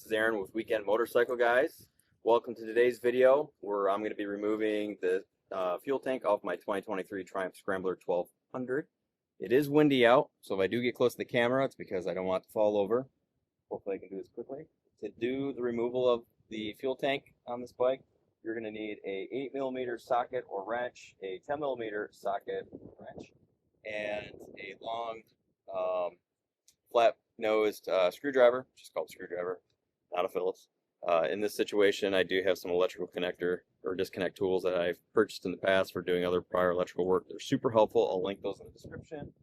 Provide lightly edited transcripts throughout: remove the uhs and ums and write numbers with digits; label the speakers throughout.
Speaker 1: This is Aaron with Weekend Motorcycle Guys. Welcome to today's video where I'm going to be removing the fuel tank off my 2023 Triumph Scrambler 1200. It is windy out, so if I do get close to the camera, it's because I don't want it to fall over. Hopefully I can do this quickly. To do the removal of the fuel tank on this bike, you're going to need a 8mm socket or wrench, a 10mm socket wrench, and a long flat-nosed screwdriver, which is called a screwdriver, not a Phillips. In this situation, I do have some electrical connector or disconnect tools that I've purchased in the past for doing other prior electrical work. They're super helpful. I'll link those in the description.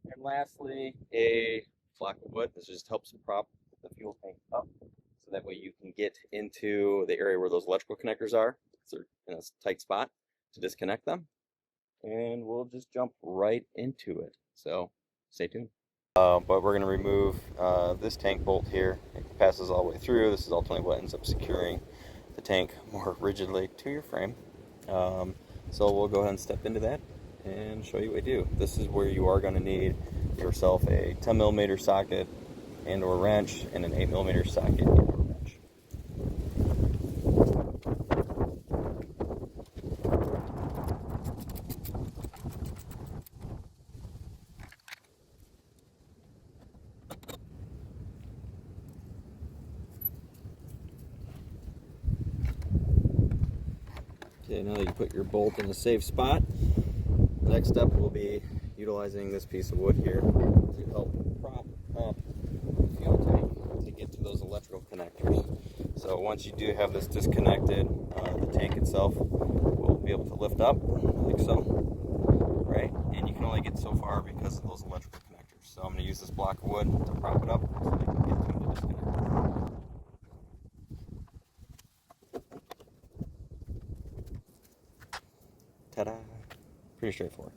Speaker 1: And lastly, a block of wood. This just helps prop the fuel tank up, so that way you can get into the area where those electrical connectors are. They're in a tight spot to disconnect them. And we'll just jump right into it. So stay tuned. But we're going to remove this tank bolt here. It passes all the way through. This is ultimately what ends up securing the tank more rigidly to your frame. So we'll go ahead and step into that and show you what we do. This is where you are going to need yourself a 10mm socket and or wrench and an 8mm socket and or wrench. Okay, now that you put your bolt in a safe spot, the next step will be utilizing this piece of wood here to help prop up the fuel tank to get to those electrical connectors. So once you do have this disconnected, the tank itself will be able to lift up like so, right? And you can only get so far because of those electrical connectors. So I'm going to use this block of wood to prop it up so I can get to the disconnect. Ta-da! Pretty straightforward.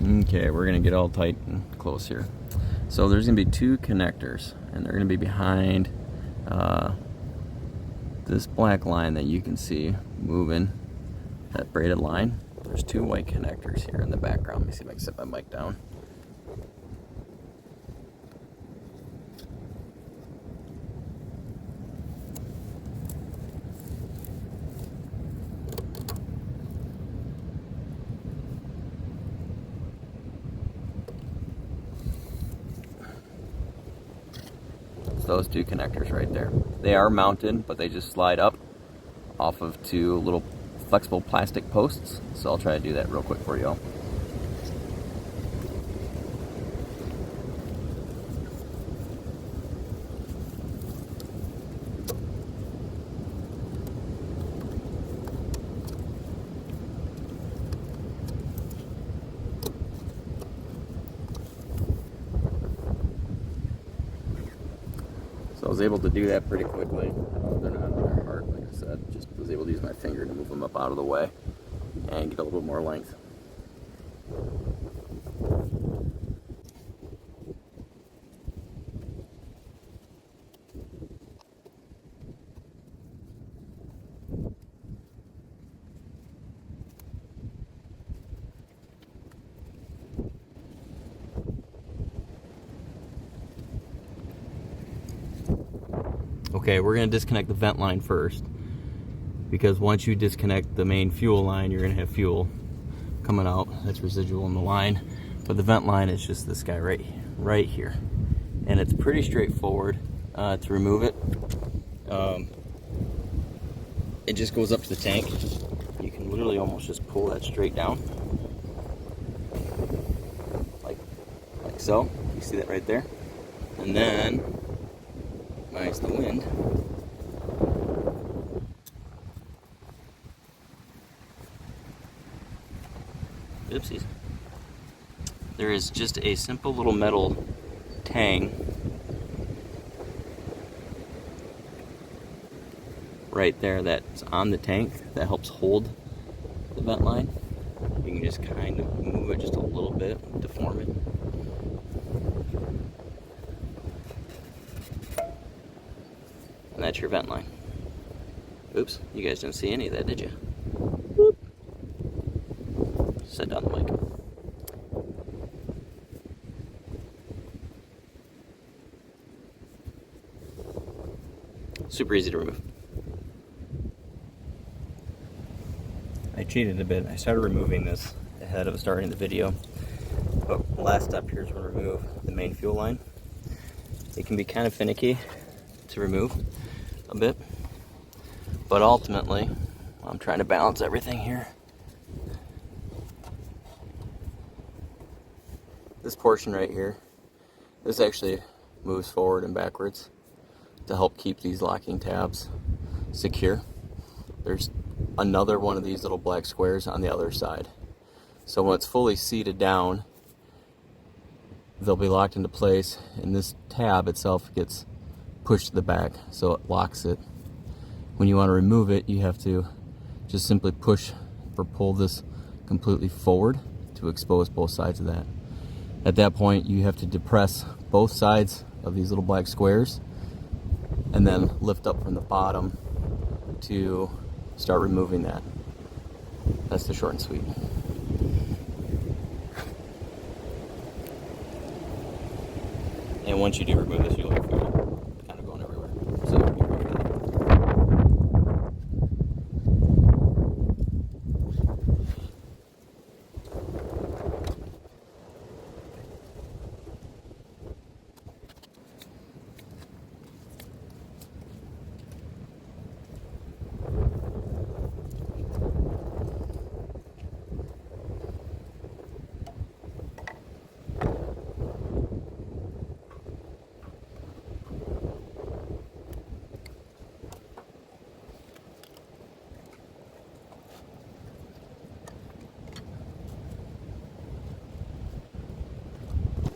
Speaker 1: Okay, we're going to get all tight and close here. So there's going to be two connectors, and they're going to be behind this black line that you can see moving, that braided line. There's two white connectors here in the background. Let me see if I can set my mic down. Those two connectors right there. They are mounted, but they just slide up off of two little flexible plastic posts. So I'll try to do that real quick for you all. So I was able to do that pretty quickly. They're not very hard, like I said. Just was able to use my finger to move them up out of the way and get a little bit more length. Okay, we're going to disconnect the vent line first, because once you disconnect the main fuel line, you're going to have fuel coming out that's residual in the line. But the vent line is just this guy right here, and it's pretty straightforward to remove it. It just goes up to the tank. You can literally almost just pull that straight down, like so. You see that right there, and then minus the wind. Oopsies. There is just a simple little metal tang right there that's on the tank that helps hold the vent line. You can just kind of move it just a little bit, deform it. And that's your vent line. Oops, you guys didn't see any of that, did you? Whoop. Set down the mic. Super easy to remove. I cheated a bit. I started removing this ahead of starting the video. But the last step here is to remove the main fuel line. It can be kind of finicky to remove a bit, but ultimately, I'm trying to balance everything here. This portion right here, this actually moves forward and backwards to help keep these locking tabs secure. There's another one of these little black squares on the other side. So when it's fully seated down, they'll be locked into place, and this tab itself gets pushed to the back, so it locks it. When you want to remove it, you have to just simply push or pull this completely forward to expose both sides of that. At that point, you have to depress both sides of these little black squares and then lift up from the bottom to start removing that. That's the short and sweet. And once you do remove this, you'll fuel kind of going everywhere. So be ready for that.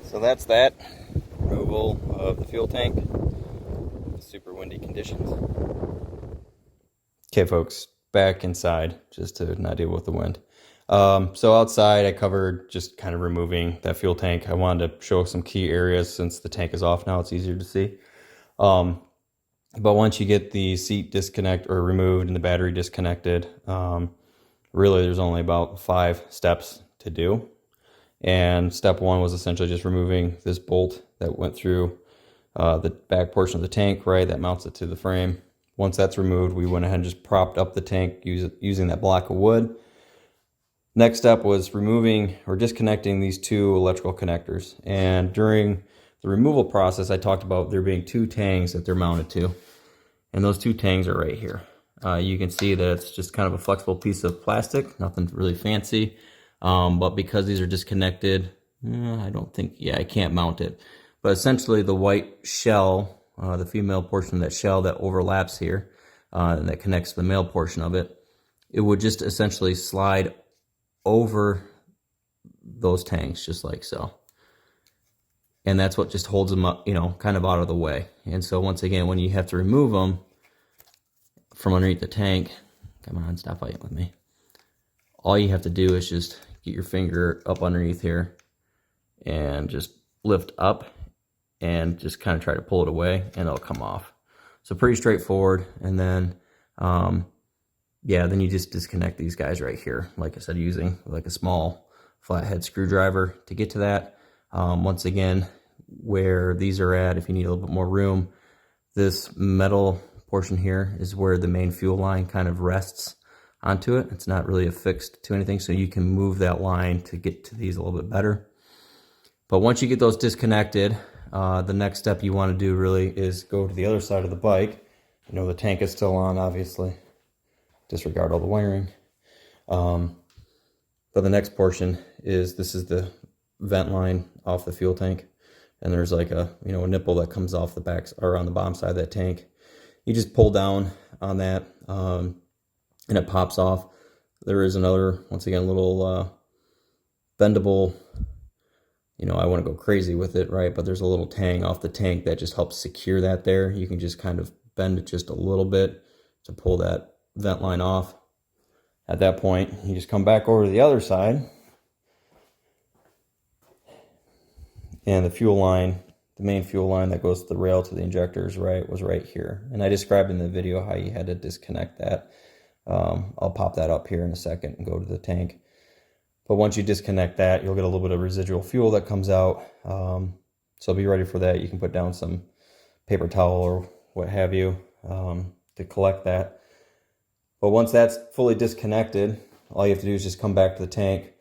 Speaker 1: So that's that removal of the fuel tank in super windy conditions. Okay folks, back inside just to not deal with the wind. So outside I covered just kind of removing that fuel tank. I wanted to show some key areas since the tank is off now, it's easier to see. But once you get the seat disconnect or removed and the battery disconnected, really there's only about 5 steps to do. And step 1 was essentially just removing this bolt that went through the back portion of the tank, right, that mounts it to the frame. Once that's removed, we went ahead and just propped up the tank using that block of wood. Next step was removing or disconnecting these 2 electrical connectors. And during the removal process, I talked about there being 2 tangs that they're mounted to. And those 2 tangs are right here. You can see that it's just kind of a flexible piece of plastic, nothing really fancy. But because these are disconnected, I can't mount it. But essentially the white shell, the female portion of that shell that overlaps here, and that connects to the male portion of it, it would just essentially slide over those tanks just like so. And that's what just holds them up, kind of out of the way. And so once again, when you have to remove them from underneath the tank, come on, stop fighting with me. All you have to do is just get your finger up underneath here and just lift up and just kind of try to pull it away and it'll come off. So pretty straightforward. And then, then you just disconnect these guys right here. Like I said, using like a small flathead screwdriver to get to that. Once again, where these are at, if you need a little bit more room, this metal portion here is where the main fuel line kind of rests onto it. It's not really affixed to anything, so you can move that line to get to these a little bit better. But once you get those disconnected, the next step you want to do really is go to the other side of the bike. The tank is still on, obviously. Disregard all the wiring. But the next portion is, this is the vent line off the fuel tank. And there's like a nipple that comes off the back or on the bottom side of that tank. You just pull down on that, and it pops off. There is another, once again, little bendable, I want to go crazy with it, right? But there's a little tang off the tank that just helps secure that there. You can just kind of bend it just a little bit to pull that vent line off. At that point, you just come back over to the other side. And the fuel line, the main fuel line that goes to the rail to the injectors, right, was right here. And I described in the video how you had to disconnect that. I'll pop that up here in a second and go to the tank. But once you disconnect that, you'll get a little bit of residual fuel that comes out. So be ready for that. You can put down some paper towel or what have you. to collect that. But once that's fully disconnected, all you have to do is just come back to the tank,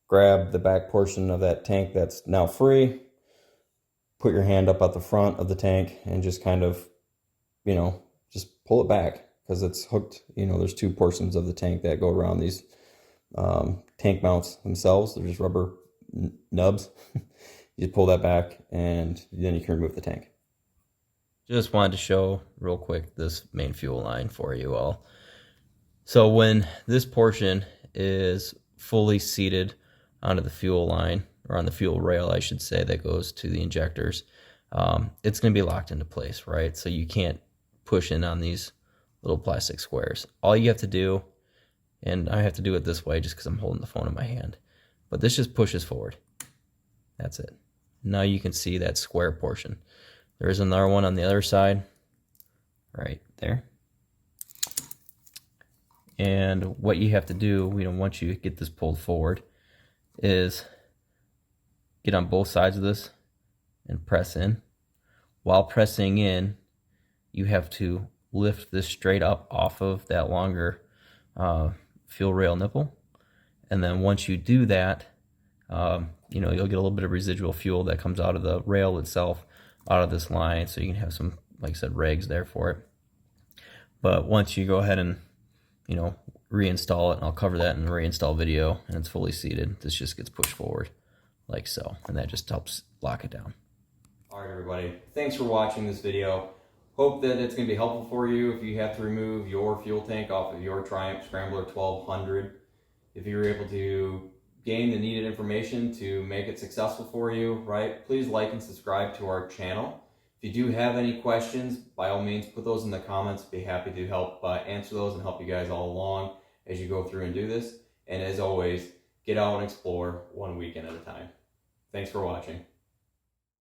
Speaker 1: grab the back portion of that tank that's now free, put your hand up at the front of the tank, and just kind of, just pull it back, because it's hooked. There's two portions of the tank that go around these tank mounts themselves. They're just rubber nubs. You just pull that back, and then you can remove the tank. Just wanted to show real quick this main fuel line for you all. So when this portion is fully seated onto the fuel line, or on the fuel rail, I should say, that goes to the injectors, it's going to be locked into place, right? So you can't push in on these little plastic squares. All you have to do, and I have to do it this way just because I'm holding the phone in my hand, but this just pushes forward. That's it. Now you can see that square portion. There is another one on the other side, right there. And what you have to do, once you get this pulled forward, is get on both sides of this and press in. While pressing in, you have to lift this straight up off of that longer fuel rail nipple. And then once you do that, you'll get a little bit of residual fuel that comes out of the rail itself, out of this line, so you can have some, like I said, regs there for it. But once you go ahead and reinstall it, and I'll cover that in the reinstall video, and it's fully seated, this just gets pushed forward like so, and that just helps lock it down. All right, everybody, thanks for watching this video. Hope that it's going to be helpful for you if you have to remove your fuel tank off of your Triumph Scrambler 1200. If you were able to gain the needed information to make it successful for you, right, please like and subscribe to our channel. If you do have any questions, by all means, put those in the comments. Be happy to help answer those and help you guys all along as you go through and do this. And as always, get out and explore one weekend at a time. Thanks for watching.